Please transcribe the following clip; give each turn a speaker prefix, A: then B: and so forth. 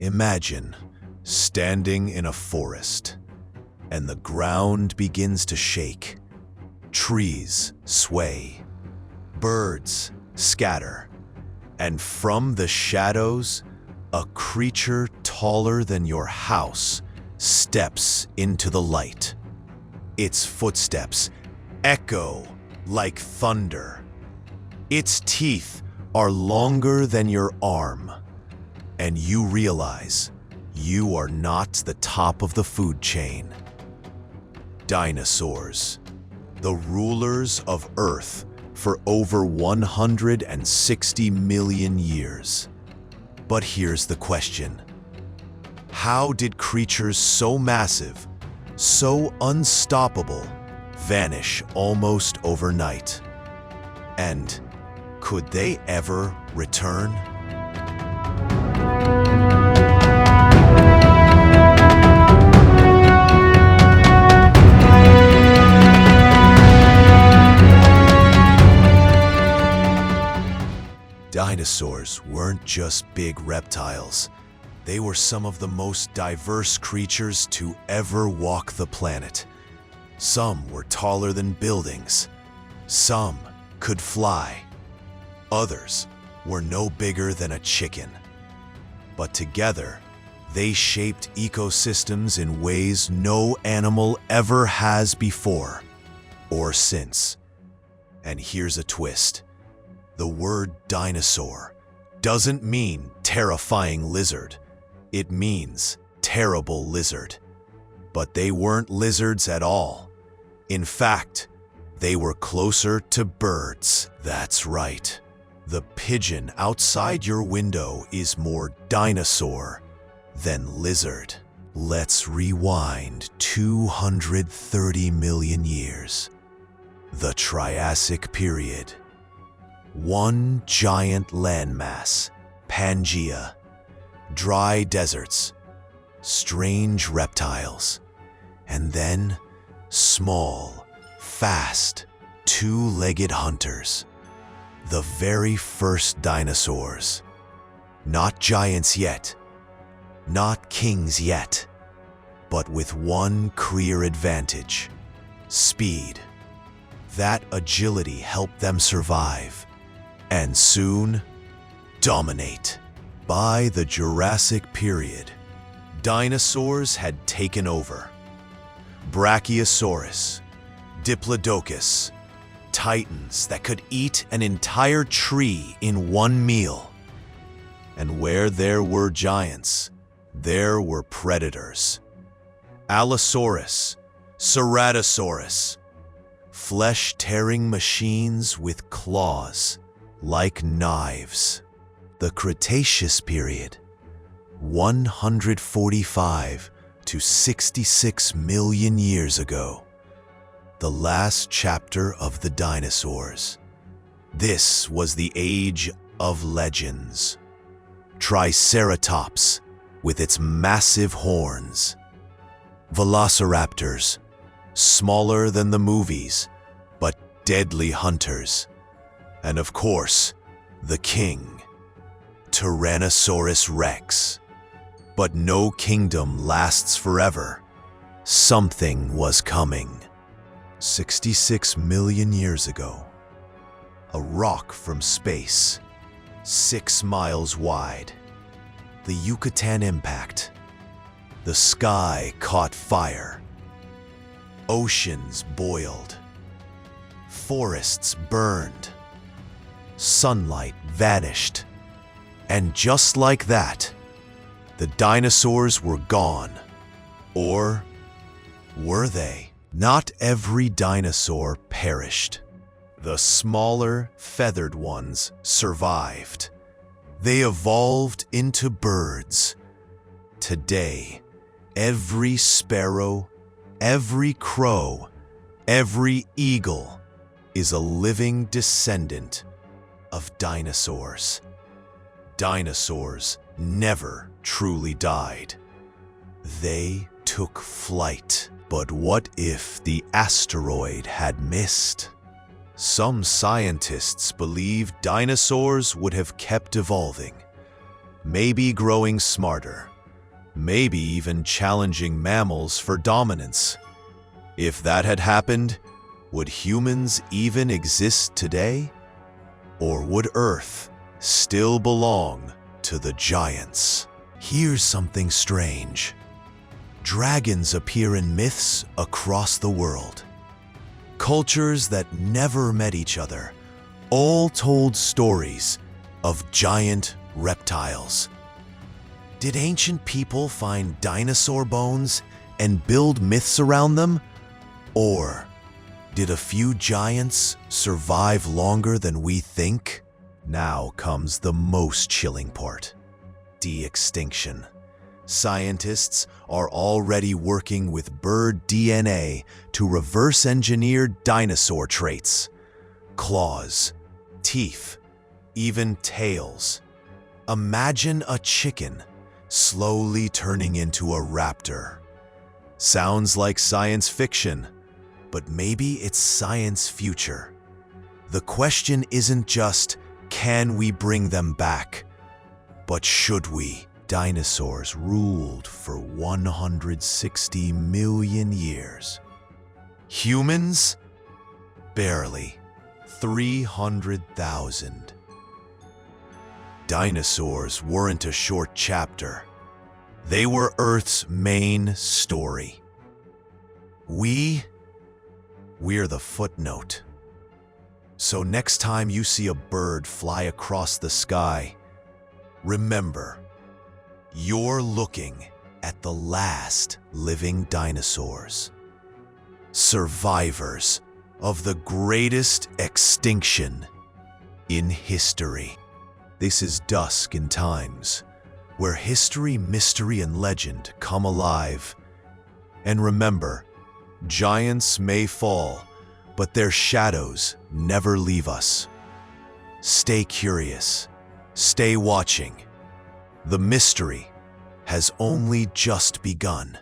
A: Imagine standing in a forest, and the ground begins to shake. Trees sway, birds scatter, and from the shadows, a creature taller than your house steps into the light. Its footsteps echo like thunder. Its teeth are longer than your arm, and you realize you are not the top of the food chain. Dinosaurs, the rulers of Earth for over 160 million years. But here's the question. How did creatures so massive, so unstoppable, vanish almost overnight? And could they ever return? Dinosaurs weren't just big reptiles. They were some of the most diverse creatures to ever walk the planet. Some were taller than buildings. Some could fly. Others were no bigger than a chicken. But together, they shaped ecosystems in ways no animal ever has before or since. And here's a twist. The word dinosaur doesn't mean terrifying lizard. It means terrible lizard. But they weren't lizards at all. In fact, they were closer to birds. That's right. The pigeon outside your window is more dinosaur than lizard. Let's rewind 230 million years. The Triassic period. One giant landmass, Pangaea, dry deserts, strange reptiles, and then small, fast, two-legged hunters. The very first dinosaurs. Not giants yet, not kings yet, but with one clear advantage: speed. That agility helped them survive, and soon dominate. By the Jurassic period, dinosaurs had taken over. Brachiosaurus, Diplodocus, titans that could eat an entire tree in one meal. And where there were giants, there were predators. Allosaurus, Ceratosaurus, flesh-tearing machines with claws like knives. The Cretaceous period, 145 to 66 million years ago. The last chapter of the dinosaurs. This was the age of legends. Triceratops with its massive horns. Velociraptors, smaller than the movies, but deadly hunters. And of course, the king, Tyrannosaurus Rex. But no kingdom lasts forever. Something was coming. 66 million years ago, a rock from space, 6 miles wide. The Yucatan impact. The sky caught fire. Oceans boiled. Forests burned. Sunlight vanished. And just like that, the dinosaurs were gone. Or were they? Not every dinosaur perished. The smaller, feathered ones survived. They evolved into birds. Today, every sparrow, every crow, every eagle is a living descendant of dinosaurs. Dinosaurs never truly died. They took flight. But what if the asteroid had missed? Some scientists believe dinosaurs would have kept evolving, maybe growing smarter, maybe even challenging mammals for dominance. If that had happened, would humans even exist today? Or would Earth still belong to the giants? Here's something strange. Dragons appear in myths across the world. Cultures that never met each other, all told stories of giant reptiles. Did ancient people find dinosaur bones and build myths around them? Or did a few giants survive longer than we think? Now comes the most chilling part: de-extinction. Scientists are already working with bird DNA to reverse engineer dinosaur traits. Claws, teeth, even tails. Imagine a chicken slowly turning into a raptor. Sounds like science fiction, but maybe it's science future. The question isn't just, can we bring them back? But should we? Dinosaurs ruled for 160 million years. Humans? Barely 300,000. Dinosaurs weren't a short chapter. They were Earth's main story. We're the footnote. So next time you see a bird fly across the sky, remember, you're looking at the last living dinosaurs. Survivors of the greatest extinction in history. This is Dusk in Times, where history, mystery, and legend come alive. And remember, giants may fall, but their shadows never leave us. Stay curious, stay watching. The mystery has only just begun.